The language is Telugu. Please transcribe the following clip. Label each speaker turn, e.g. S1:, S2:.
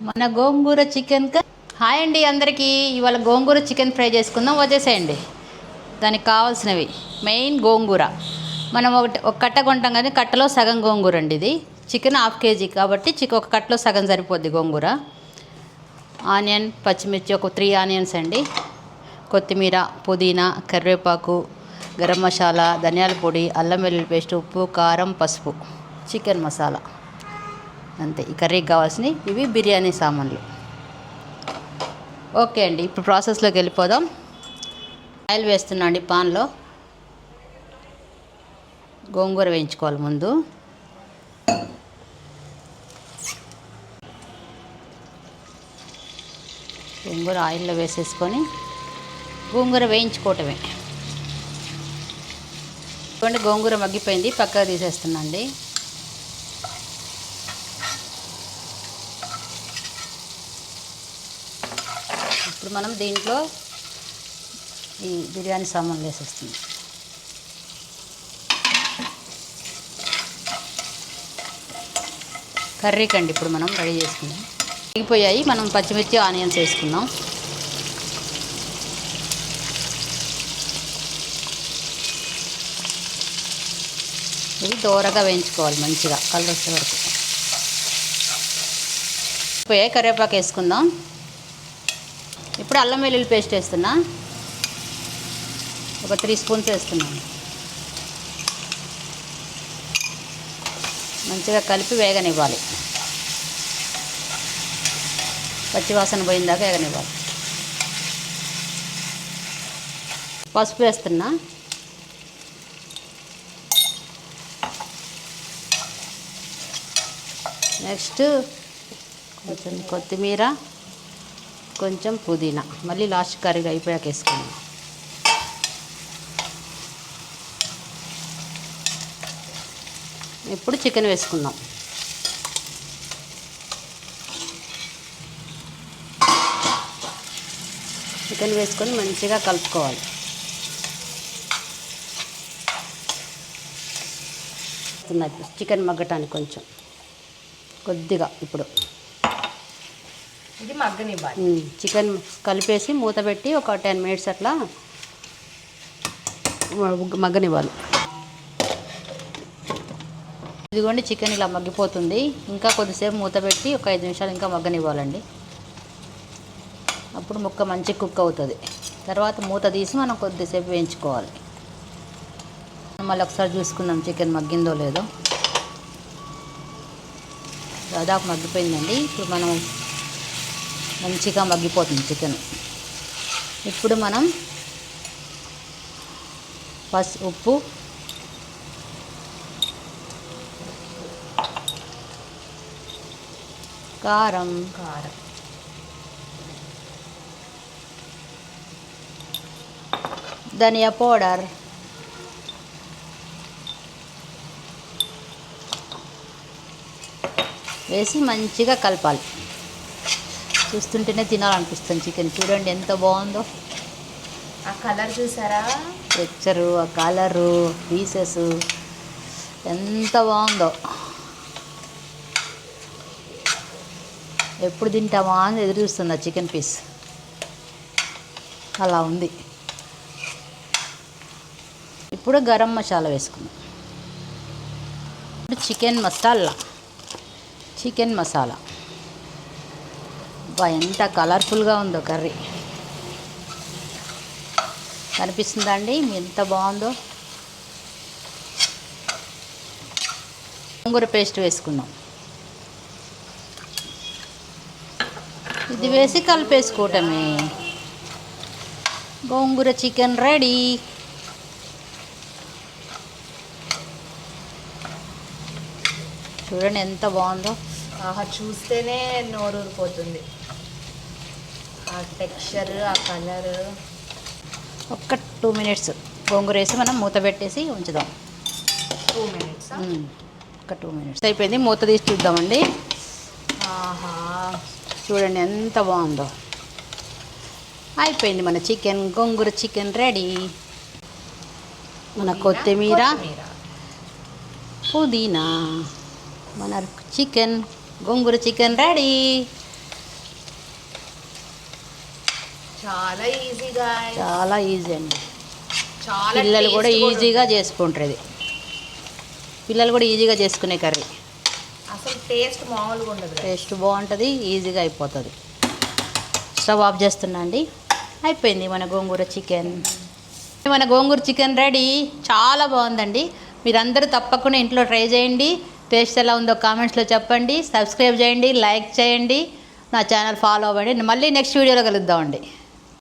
S1: మన గోంగూర చికెన్ హాయ్ అండి అందరికీ. ఇవాళ గోంగూర చికెన్ ఫ్రై చేసుకుందాం, వచ్చేసేయండి. దానికి కావాల్సినవి మెయిన్ గోంగూర. మనం ఒక కట్ట కొంటాం కానీ కట్టలో సగం గోంగూర అండి. ఇది చికెన్ హాఫ్ కేజీ కాబట్టి ఒక కట్టలో సగం సరిపోద్ది గోంగూర. ఆనియన్, పచ్చిమిర్చి ఒక 3 ఆనియన్స్ అండి. కొత్తిమీర, పుదీనా, కరివేపాకు, గరం మసాలా, ధనియాల పొడి, అల్లం వెల్లుల్లి పేస్ట్, ఉప్పు, కారం, పసుపు, చికెన్ మసాలా, అంతే. ఈ కర్రీకి కావాల్సినవి ఇవి. బిర్యానీ సామాన్లు. ఓకే అండి, ఇప్పుడు ప్రాసెస్లోకి వెళ్ళిపోదాం. ఆయిల్ వేస్తున్నా అండి పాన్లో. గోంగూర వేయించుకోవాలి ముందు. గోంగూర ఆయిల్లో వేసేసుకొని గోంగూర వేయించుకోవటమే. చూడండి, గోంగూర మగ్గిపోయింది, పక్కగా తీసేస్తున్నా అండి. ఇప్పుడు మనం దీంట్లో ఈ బిర్యానీ సామాన్లు వేసేస్తుంది. కర్రీకి అండి ఇప్పుడు మనం రెడీ చేసుకుందాం. వేగిపోయాయి, మనం పచ్చిమిర్చి, ఆనియన్స్ వేసుకుందాం. ఇవి దోరగా వేయించుకోవాలి, మంచిగా కలర్ వచ్చే వరకు. పోయాయి, కరివేపాకు వేసుకుందాం. ఇప్పుడు అల్లం వెల్లుల్లి పేస్ట్ వేస్తున్నా, ఒక 3 స్పూన్స్ వేస్తున్నాను. మంచిగా కలిపి వేగనివ్వాలి, పచ్చివాసన పోయిందాకా వేగనివ్వాలి. పసుపు వేస్తున్నా, నెక్స్ట్ కొంచెం కొత్తిమీర, కొంచెం పుదీనా, మళ్ళీ లాస్ట్ కర్రీ అయిపోయాక వేసుకుందాం. ఇప్పుడు చికెన్ వేసుకుందాం. చికెన్ వేసుకొని మంచిగా కలుపుకోవాలి. చికెన్ మగ్గటానికి కొంచెం కొద్దిగా ఇప్పుడు
S2: ఇది మగ్గనివ్వాలి.
S1: చికెన్ కలిపేసి మూత పెట్టి ఒక 10 మినిట్స్ అట్లా మగ్గనివ్వాలి. ఇదిగోండి, చికెన్ ఇలా మగ్గిపోతుంది. ఇంకా కొద్దిసేపు మూత పెట్టి ఒక 5 నిమిషాలు ఇంకా మగ్గనివ్వాలండి. అప్పుడు ముక్క మంచి కుక్ అవుతుంది. తర్వాత మూత తీసి మనం కొద్దిసేపు వేయించుకోవాలి. మళ్ళీ ఒకసారి చూసుకుందాం చికెన్ మగ్గిందో లేదో. దాదాపు మగ్గిపోయిందండి. ఇప్పుడు మనం మంచిగా మగ్గిపోతుంది చికెన్. ఇప్పుడు మనం ఉప్పు, కారం, ధనియా పౌడర్, వేసి మంచిగా కలపాలి. చూస్తుంటేనే తినాలనిపిస్తుంది చికెన్. చూడండి ఎంత బాగుందో.
S2: ఆ కలర్ చూసారా?
S1: టెక్చరు, ఆ కలరు, పీసెస్ ఎంత బాగుందో. ఎప్పుడు తింటామా అని ఎదురు చూస్తుంది ఆ చికెన్ పీస్. అలా ఉంది. ఇప్పుడు గరం మసాలా వేసుకుందాం. ఇప్పుడు చికెన్ మసాలా ఎంత కలర్ఫుల్గా ఉందో కర్రీ. కనిపిస్తుందా అండి ఎంత బాగుందో? గోంగూర పేస్ట్ వేసుకుందాం. ఇది వేసి కలిపేసుకోవటమే. గోంగూర చికెన్ రెడీ. చూడండి ఎంత బాగుందో.
S2: ఆహా, చూస్తేనే నోరు ఊరిపోతుంది. ఆ టెక్స్చర్, ఆ కలర్.
S1: ఒక్క 2 మినిట్స్ గోంగూర వేసి మనం మూత పెట్టేసి ఉంచుదాం.
S2: 2 మినిట్స్.
S1: ఒక 2 మినిట్స్ అయిపోయింది. మూత తీసి చూద్దామండి.
S2: ఆహా,
S1: చూడండి ఎంత బాగుందో. అయిపోయింది మన గోంగూర చికెన్ రెడీ. మన కొత్తిమీర, పుదీనా, మన గోంగూర చికెన్ రెడీ.
S2: చాలా ఈజీగా
S1: చాలా ఈజీ అండి.
S2: చాలా
S1: పిల్లలు
S2: taste
S1: కూడా
S2: కూడా
S1: ఈజీగా
S2: ఉంటుంది.
S1: చేసుకుంటారు ఇది. పిల్లలు కూడా ఈజీగా చేసుకునే కర్రీ.
S2: అసలు టేస్ట్ మామూలుగా ఉండదు guys.
S1: టేస్ట్ బాగుంటుంది, ఈజీగా అయిపోతుంది. స్టవ్ ఆఫ్ చేస్తున్నా అండి. అయిపోయింది మన గోంగూర చికెన్. మన గోంగూర చికెన్ రెడీ. చాలా బాగుందండి. మీరందరూ తప్పకుండా ఇంట్లో ట్రై చేయండి. టేస్ట్ ఎలా ఉందో కామెంట్స్లో చెప్పండి. సబ్స్క్రైబ్ చేయండి, లైక్ చేయండి, నా ఛానల్ ఫాలో అవ్వండి. మళ్ళీ నెక్స్ట్ వీడియోలో కలుద్దామండి.